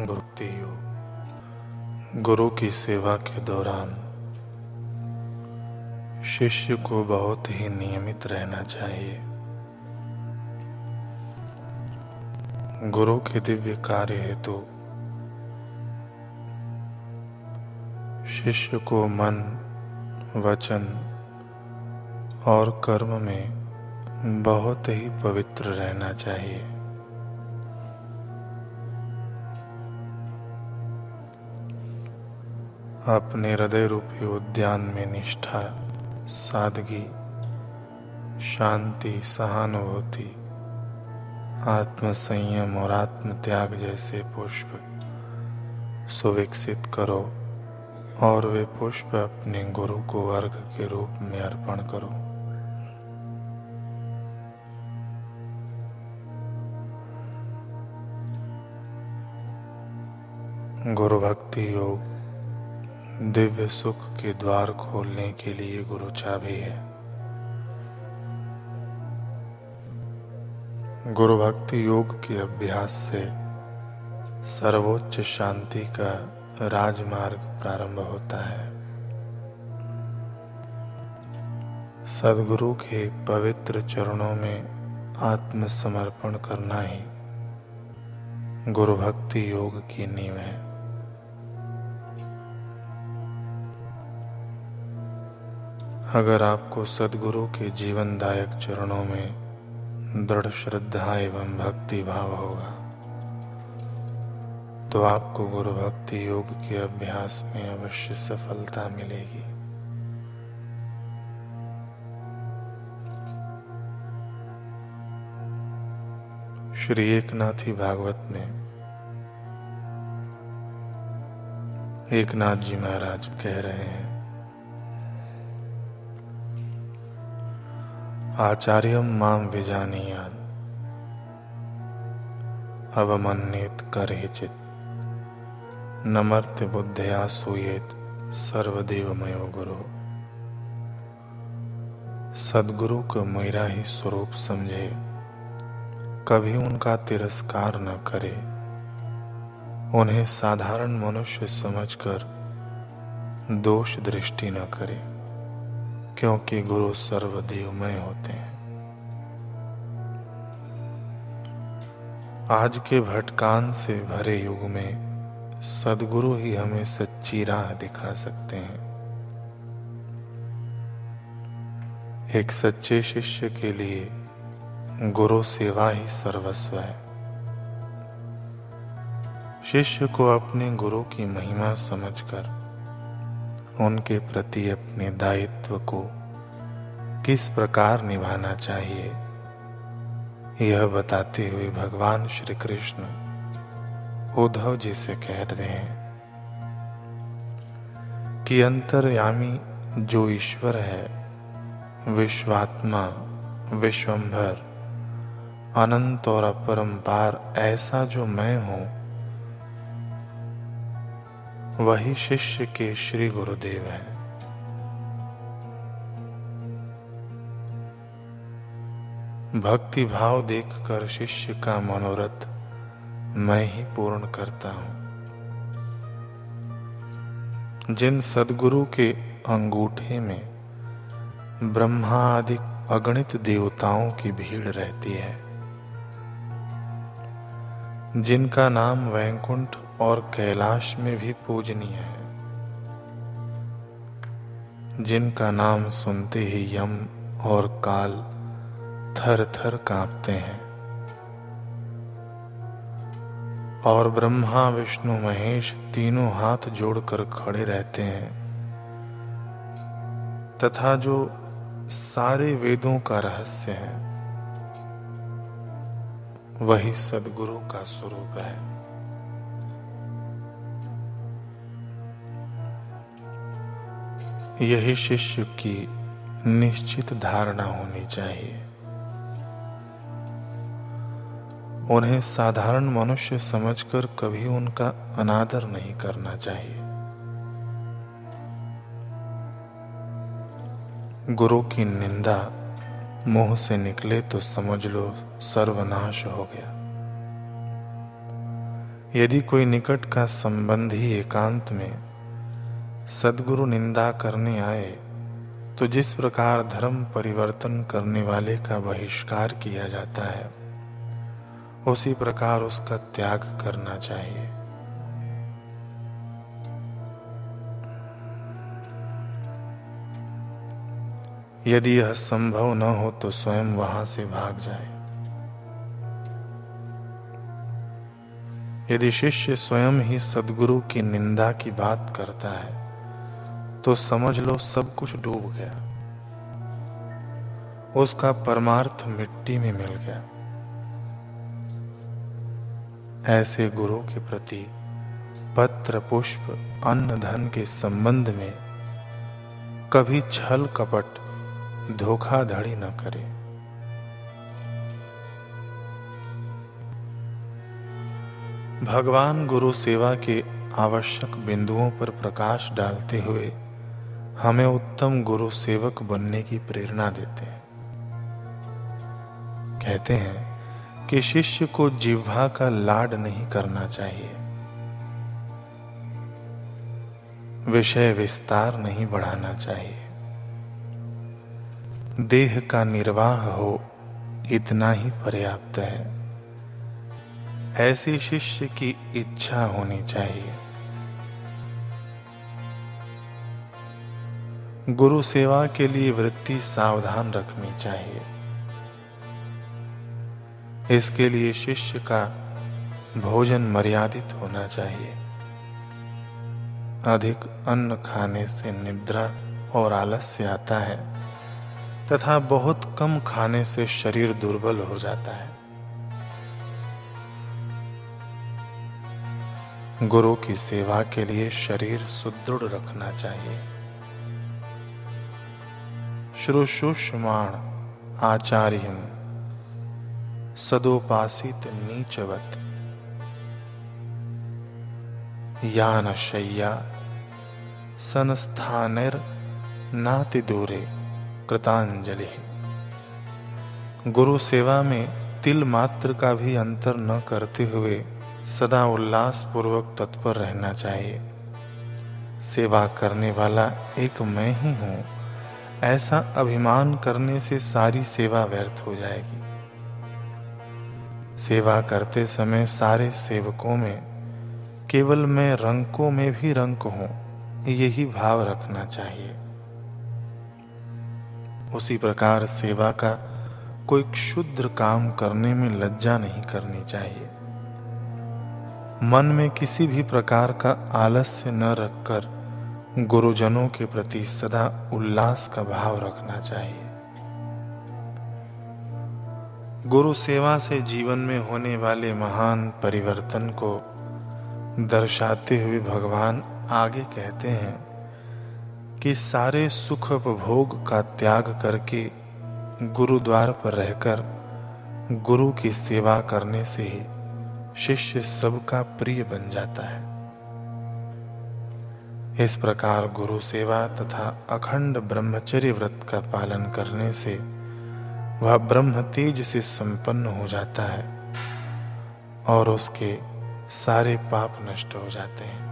भक्ति योग। गुरु की सेवा के दौरान शिष्य को बहुत ही नियमित रहना चाहिए। गुरु के दिव्य कार्य हेतु शिष्य को मन, वचन और कर्म में बहुत ही पवित्र रहना चाहिए। अपने हृदय रूपी उद्यान में निष्ठा, सादगी, शांति, सहानुभूति, आत्म संयम और आत्म त्याग जैसे पुष्प सुविकसित करो और वे पुष्प अपने गुरु को अर्घ के रूप में अर्पण करो। गुरु भक्ति योग दिव्य सुख के द्वार खोलने के लिए गुरु चाबी है। गुरु भक्ति योग के अभ्यास से सर्वोच्च शांति का राजमार्ग प्रारंभ होता है। सद्गुरु के पवित्र चरणों में आत्मसमर्पण करना ही गुरु भक्ति योग की नींव है। अगर आपको सद्गुरु के जीवनदायक चरणों में दृढ़ श्रद्धा एवं भक्ति भाव होगा तो आपको गुरु भक्ति योग के अभ्यास में अवश्य सफलता मिलेगी। श्री एकनाथी भागवत में एकनाथ जी महाराज कह रहे हैं, आचार्यम माम विजानीयान अवमन्येत करेचित नमर्त्य बुद्धया सूयेत सर्वदेवमयो गुरु। सद्गुरु को मेरा ही स्वरूप समझे, कभी उनका तिरस्कार न करे, उन्हें साधारण मनुष्य समझकर दोष दृष्टि न करे, क्योंकि गुरु सर्वदेवमय होते हैं। आज के भटकान से भरे युग में सद्गुरु ही हमें सच्ची राह दिखा सकते हैं। एक सच्चे शिष्य के लिए गुरु सेवा ही सर्वस्व है। शिष्य को अपने गुरु की महिमा समझकर उनके प्रति अपने दायित्व को किस प्रकार निभाना चाहिए, यह बताते हुए भगवान श्री कृष्ण उद्धव जी से कह रहे हैं कि अंतर्यामी जो ईश्वर है, विश्वात्मा, विश्वंभर, अनंत और अपरंपार ऐसा जो मैं हूं, वही शिष्य के श्री गुरुदेव हैं। भक्ति भाव देखकर शिष्य का मनोरथ मैं ही पूर्ण करता हूं। जिन सद्गुरु के अंगूठे में ब्रह्मा आदि अगणित देवताओं की भीड़ रहती है, जिनका नाम वैकुंठ और कैलाश में भी पूजनीय है, जिनका नाम सुनते ही यम और काल थर थर कांपते हैं और ब्रह्मा विष्णु महेश तीनों हाथ जोड़कर खड़े रहते हैं, तथा जो सारे वेदों का रहस्य है, वही सद्गुरु का स्वरूप है। यही शिष्य की निश्चित धारणा होनी चाहिए। उन्हें साधारण मनुष्य समझकर कभी उनका अनादर नहीं करना चाहिए। गुरु की निंदा मुंह से निकले तो समझ लो सर्वनाश हो गया। यदि कोई निकट का संबंधी एकांत में सद्गुरु निंदा करने आए तो जिस प्रकार धर्म परिवर्तन करने वाले का बहिष्कार किया जाता है, उसी प्रकार उसका त्याग करना चाहिए। यदि यह संभव न हो तो स्वयं वहां से भाग जाए। यदि शिष्य स्वयं ही सद्गुरु की निंदा की बात करता है तो समझ लो सब कुछ डूब गया, उसका परमार्थ मिट्टी में मिल गया। ऐसे गुरु के प्रति पत्र पुष्प अन्न धन के संबंध में कभी छल कपट धोखाधड़ी न करे। भगवान गुरु सेवा के आवश्यक बिंदुओं पर प्रकाश डालते हुए हमें उत्तम गुरु सेवक बनने की प्रेरणा देते हैं। कहते हैं कि शिष्य को जिह्वा का लाड नहीं करना चाहिए, विषय विस्तार नहीं बढ़ाना चाहिए, देह का निर्वाह हो इतना ही पर्याप्त है। ऐसे शिष्य की इच्छा होनी चाहिए। गुरु सेवा के लिए वृत्ति सावधान रखनी चाहिए। इसके लिए शिष्य का भोजन मर्यादित होना चाहिए। अधिक अन्न खाने से निद्रा और आलस्य आता है तथा बहुत कम खाने से शरीर दुर्बल हो जाता है। गुरु की सेवा के लिए शरीर सुदृढ़ रखना चाहिए। शुश्रूषमाण आचार्यं सदोपासित नीचवत यानशय्या संस्थानेर नाति दूरे कृतांजलि। गुरु सेवा में तिल मात्र का भी अंतर न करते हुए सदा उल्लास पूर्वक तत्पर रहना चाहिए। सेवा करने वाला एक मैं ही हूं, ऐसा अभिमान करने से सारी सेवा व्यर्थ हो जाएगी। सेवा करते समय सारे सेवकों में केवल मैं रंकों में भी रंक हूं, यही भाव रखना चाहिए। उसी प्रकार सेवा का कोई क्षुद्र काम करने में लज्जा नहीं करनी चाहिए। मन में किसी भी प्रकार का आलस्य न रखकर गुरुजनों के प्रति सदा उल्लास का भाव रखना चाहिए। गुरु सेवा से जीवन में होने वाले महान परिवर्तन को दर्शाते हुए भगवान आगे कहते हैं कि सारे सुख उपभोग का त्याग करके गुरुद्वार पर रहकर गुरु की सेवा करने से ही शिष्य सबका प्रिय बन जाता है। इस प्रकार गुरु सेवा तथा अखंड ब्रह्मचर्य व्रत का पालन करने से वह ब्रह्म तेज से संपन्न हो जाता है और उसके सारे पाप नष्ट हो जाते हैं।